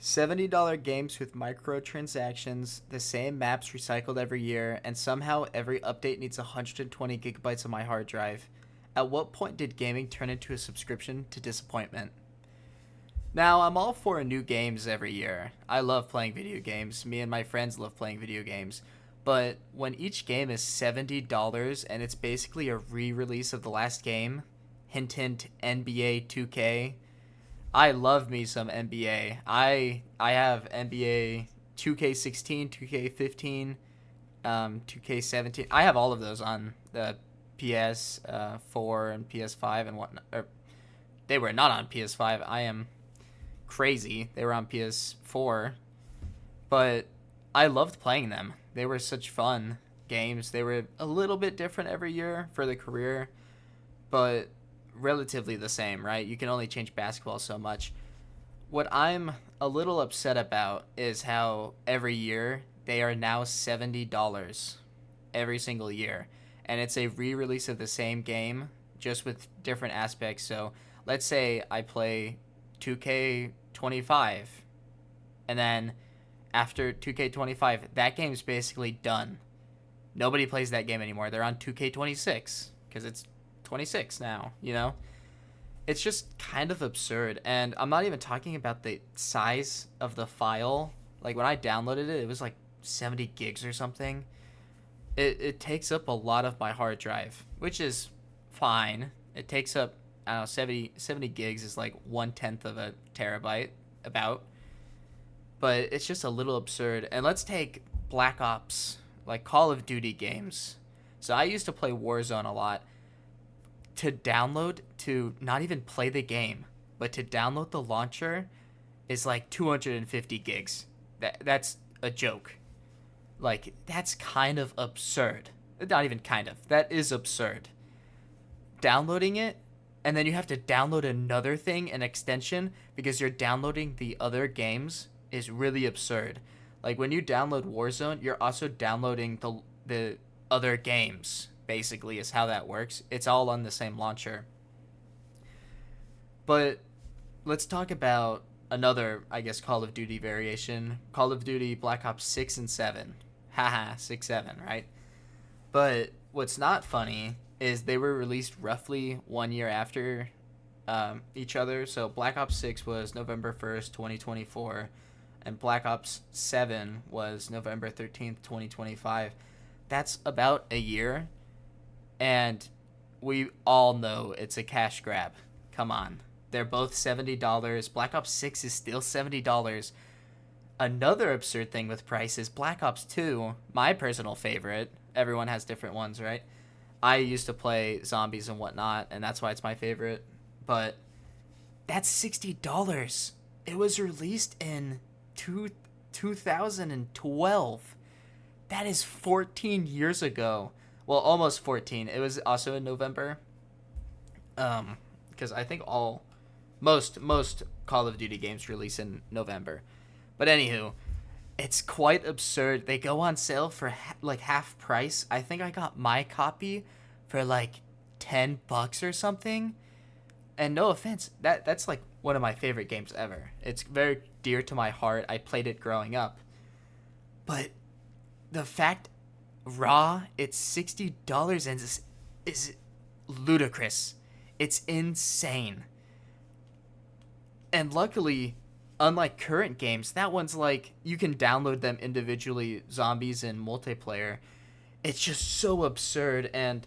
$70 games with microtransactions, the same maps recycled every year, and somehow every update needs 120 gigabytes of my hard drive. At what point did gaming turn into a subscription to disappointment? Now, I'm all for new games every year. I love playing video games. Me and my friends love playing video games. But when each game is $70 and it's basically a re release of the last game, hint hint NBA 2K, I love me some NBA. I have NBA 2K16, 2K15, 2K17. I have all of those on the PS4 and PS5 and whatnot. Or they were not on PS5. I am crazy. They were on PS4, but I loved playing them. They were such fun games. They were a little bit different every year for the career, but relatively the same, right? You can only change basketball so much. What I'm a little upset about is how every year they are now $70 every single year. And it's a re release of the same game, just with different aspects. So let's say I play 2K25, and then after 2K25, that game's basically done. Nobody plays that game anymore. They're on 2K26 because it's 26 now, you know? It's just kind of absurd. And I'm not even talking about the size of the file. Like when I downloaded it, it was like 70 gigs or something. It takes up a lot of my hard drive, which is fine. It takes up, I don't know, 70 gigs is like 1/10 of a terabyte, about. But it's just a little absurd. And let's take Black Ops, like Call of Duty games. So I used to play Warzone a lot. To download, to not even play the game, but to download the launcher is like 250 gigs. That's a joke. Like, that's kind of absurd. Not even kind of. That is absurd. Downloading it, and then you have to download another thing, an extension, because you're downloading the other games, is really absurd. Like, when you download Warzone, you're also downloading the other games, basically, is how that works. It's all on the same launcher. But let's talk about another, I guess, Call of Duty variation. Call of Duty Black Ops 6 and 7. Haha, 6, 7, right? But what's not funny is they were released roughly 1 year after each other. So Black Ops 6 was November 1st, 2024, and Black Ops 7 was November 13th, 2025. That's about a year, and we all know it's a cash grab. Come on. They're both $70. Black Ops 6 is still $70. Another absurd thing with price is Black Ops 2, my personal favorite. Everyone has different ones, right? I used to play zombies and whatnot, and that's why it's my favorite. But that's $60. It was released in 2012. That is 14 years ago. Well, almost 14. It was also in November. Because I think most Call of Duty games release in November. But anywho, it's quite absurd. They go on sale for like half price. I think I got my copy for like $10 or something. And no offense, that's like one of my favorite games ever. It's very dear to my heart. I played it growing up. But the fact raw it's $60 and is ludicrous. It's insane. And luckily, unlike current games, that one's like you can download them individually, zombies and multiplayer. It's just so absurd. And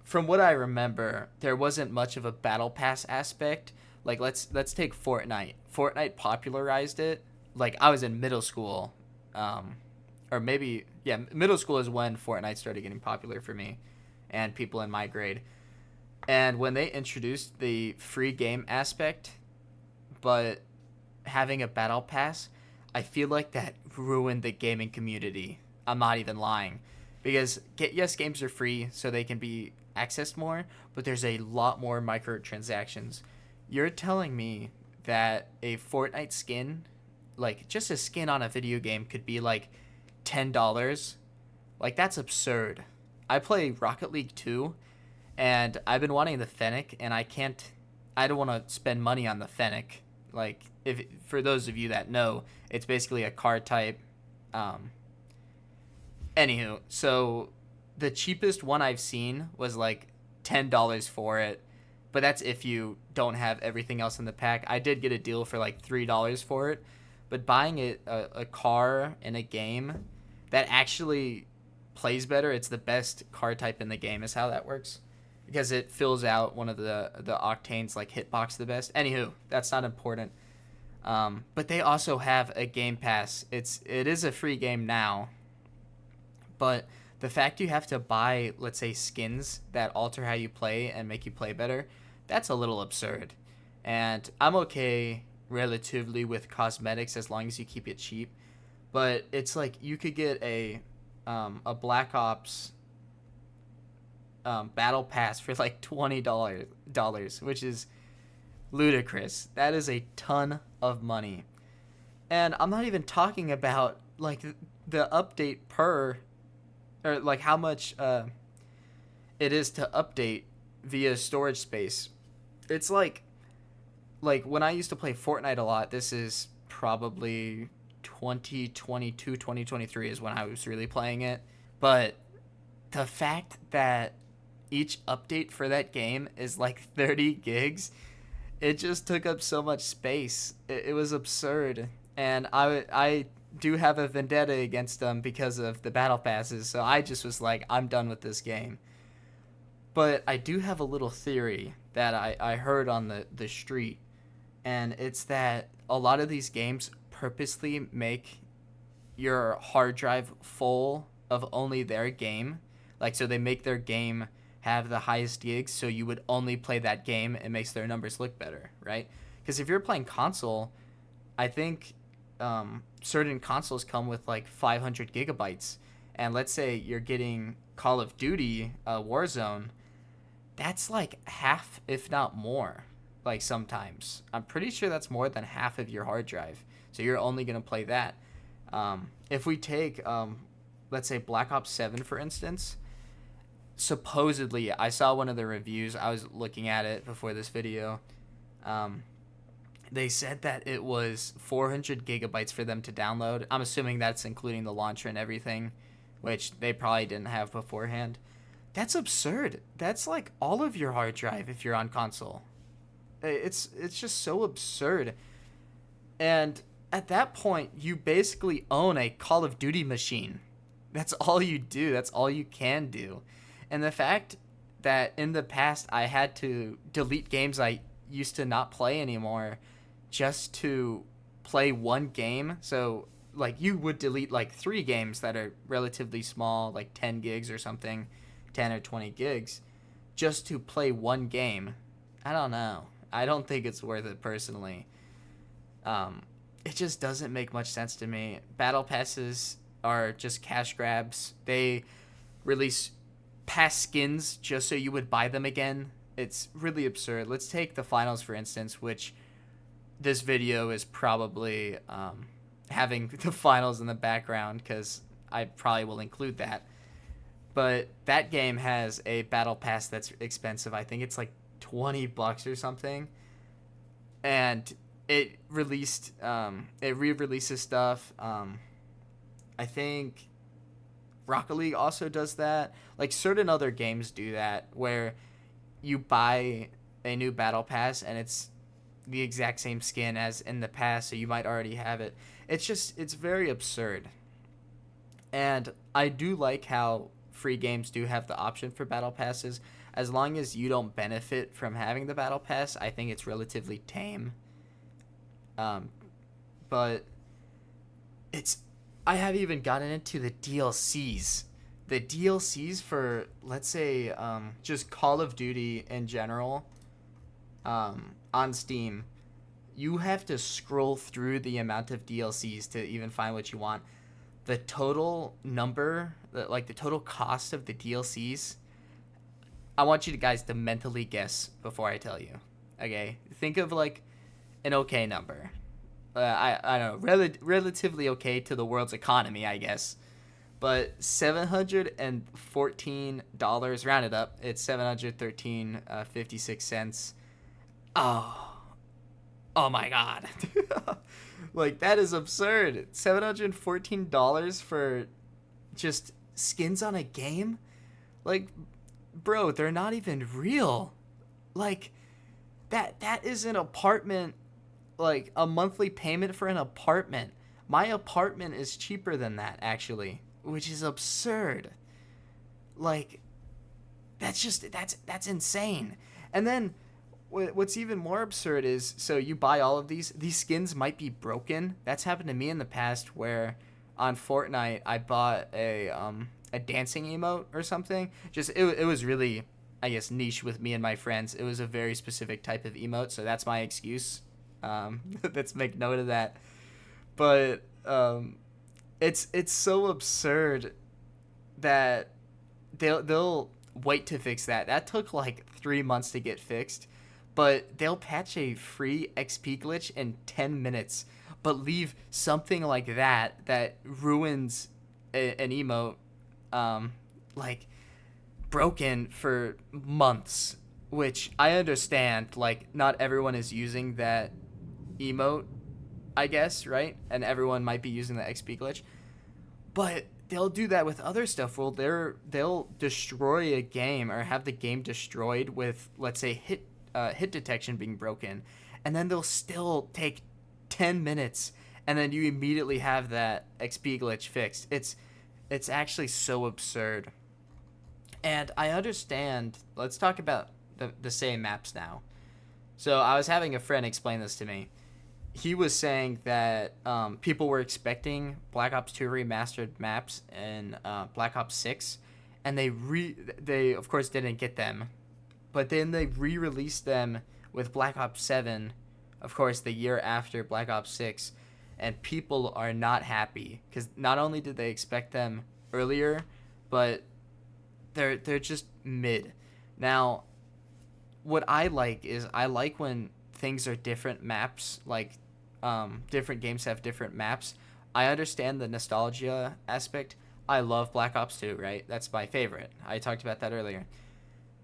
from what I remember, there wasn't much of a battle pass aspect. Like let's take Fortnite. Fortnite popularized it. Like I was in middle school, or maybe yeah, middle school is when Fortnite started getting popular for me, and people in my grade. And when they introduced the free game aspect, but having a battle pass, I feel like that ruined the gaming community. I'm not even lying. Because, yes, games are free, so they can be accessed more, but there's a lot more microtransactions. You're telling me that a Fortnite skin, like just a skin on a video game, could be like $10? Like, that's absurd. I play Rocket League 2, and I've been wanting the Fennec, and I don't want to spend money on the Fennec. Like, if for those of you that know, it's basically a card type. Anywho, so the cheapest one I've seen was like $10 for it, but that's if you don't have everything else in the pack. I did get a deal for like $3 for it, but buying a car in a game that actually plays better, it's the best car type in the game, is how that works, because it fills out one of the octanes like hitbox the best. Anywho, that's not important. But they also have a game pass. It is a free game now, but the fact you have to buy, let's say, skins that alter how you play and make you play better, that's a little absurd. And I'm okay relatively with cosmetics as long as you keep it cheap. But it's like you could get a Black Ops battle pass for like $20, which is ludicrous. That is a ton of money. And I'm not even talking about like the update per, or like how much it is to update via storage space. It's like when I used to play Fortnite a lot, this is probably 2022, 2023 is when I was really playing it. But the fact that each update for that game is like 30 gigs, it just took up so much space. It was absurd. And I do have a vendetta against them because of the battle passes, so I just was like, I'm done with this game. But I do have a little theory that I heard on the street, and it's that a lot of these games purposely make your hard drive full of only their game. Like, so they make their game have the highest gigs, so you would only play that game. It makes their numbers look better, right? Because if you're playing console, I think certain consoles come with like 500 gigabytes. And let's say you're getting Call of Duty Warzone, that's like half, if not more. Like sometimes. I'm pretty sure that's more than half of your hard drive. So you're only going to play that. If we take, let's say, Black Ops 7, for instance, supposedly, I saw one of the reviews. I was looking at it before this video. They said that it was 400 gigabytes for them to download. I'm assuming that's including the launcher and everything, which they probably didn't have beforehand. That's absurd. That's like all of your hard drive if you're on console. It's just so absurd. And at that point, you basically own a Call of Duty machine. That's all you do. That's all you can do. And the fact that in the past I had to delete games I used to not play anymore just to play one game. So, like, you would delete like 3 games that are relatively small, like 10 gigs or something, 10 or 20 gigs, just to play one game. I don't know. I don't think it's worth it personally. It just doesn't make much sense to me. Battle passes are just cash grabs. They release past skins just so you would buy them again. It's really absurd. Let's take the finals, for instance, which this video is probably having the finals in the background because I probably will include that. But that game has a battle pass that's expensive. I think it's like $20 or something. And it released, it re-releases stuff. I think Rocket League also does that. Like, certain other games do that where you buy a new battle pass and it's the exact same skin as in the past, so you might already have it. It's very absurd. And I do like how free games do have the option for battle passes. As long as you don't benefit from having the battle pass, I think it's relatively tame. But I haven't even gotten into the DLCs. The DLCs for, let's say, just Call of Duty in general, on Steam, you have to scroll through the amount of DLCs to even find what you want. The total number, like the total cost of the DLCs, I want you guys to mentally guess before I tell you. Okay? Think of like an okay number. I don't know, relatively okay to the world's economy, I guess. But $714, rounded up, it's $713.56. Oh, Oh my god. Like, that is absurd. $714 for just skins on a game? Like, bro, they're not even real. Like, that is an apartment, like a monthly payment for an apartment. My apartment is cheaper than that, actually, which is absurd. Like, that's insane. And then what's even more absurd is, so you buy all of these skins might be broken. That's happened to me in the past, where on Fortnite I bought a dancing emote or something. Just it was really, I guess, niche with me and my friends. It was a very specific type of emote, so that's my excuse. Let's make note of that. But it's so absurd that they'll wait to fix that. That took like 3 months to get fixed, but they'll patch a free XP glitch in 10 minutes, but leave something like that ruins an emote, like, broken for months. Which I understand, like, not everyone is using that emote, I guess, right? And everyone might be using the XP glitch, but they'll do that with other stuff. Well, they'll destroy a game or have the game destroyed with, let's say, hit detection being broken, and then they'll still take 10 minutes, and then you immediately have that XP glitch fixed. It's actually so absurd. And I understand. Let's talk about the same maps now. So I was having a friend explain this to me. He was saying that people were expecting Black Ops 2 remastered maps in Black Ops 6, and they of course didn't get them, but then they re-released them with Black Ops 7, of course the year after Black Ops 6, and people are not happy because not only did they expect them earlier, but they're just mid. Now, what I like is I like when things are different maps, like different games have different maps. I understand the nostalgia aspect. I love Black Ops 2, right? That's my favorite. I talked about that earlier.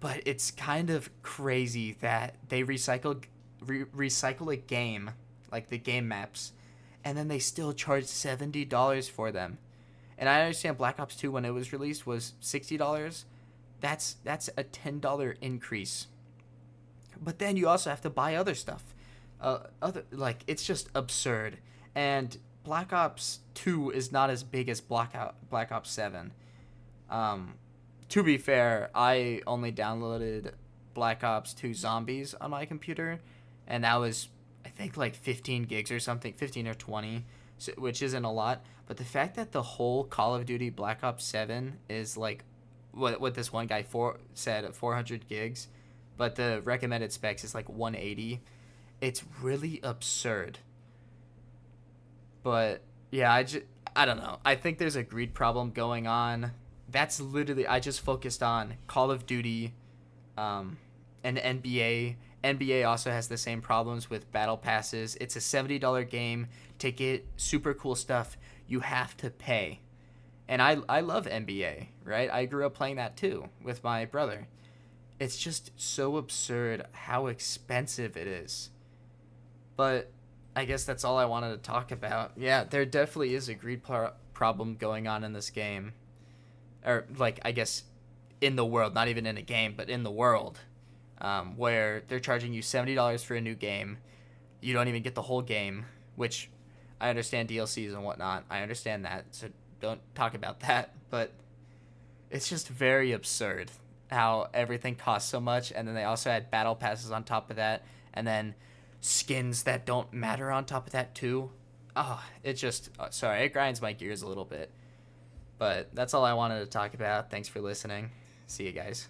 But it's kind of crazy that they recycle a game, like the game maps, and then they still charge $70 for them. And I understand Black Ops 2 when it was released was $60. That's a $10 increase. But then you also have to buy other stuff. Other, like, it's just absurd. And Black Ops 2 is not as big as Black Ops 7. To be fair, I only downloaded Black Ops 2 Zombies on my computer, and that was, I think, like 15 gigs or something, 15 or 20, so, which isn't a lot. But the fact that the whole Call of Duty Black Ops 7 is like what this one guy said, 400 gigs, but the recommended specs is like 180. It's really absurd. But yeah, I don't know. I think there's a greed problem going on. That's literally, I just focused on Call of Duty, and NBA. NBA also has the same problems with battle passes. It's a $70 game. To get super cool stuff, you have to pay. And I love NBA, right? I grew up playing that too with my brother. It's just so absurd how expensive it is. But I guess that's all I wanted to talk about. Yeah, there definitely is a greed problem going on in this game. Or, like, I guess in the world, not even in a game, but in the world, where they're charging you $70 for a new game. You don't even get the whole game, which I understand DLCs and whatnot. I understand that, so don't talk about that. But it's just very absurd how everything costs so much, and then they also had battle passes on top of that, and then skins that don't matter on top of that too. Oh, it just, sorry, it grinds my gears a little bit. But that's all I wanted to talk about. Thanks for listening. See you guys.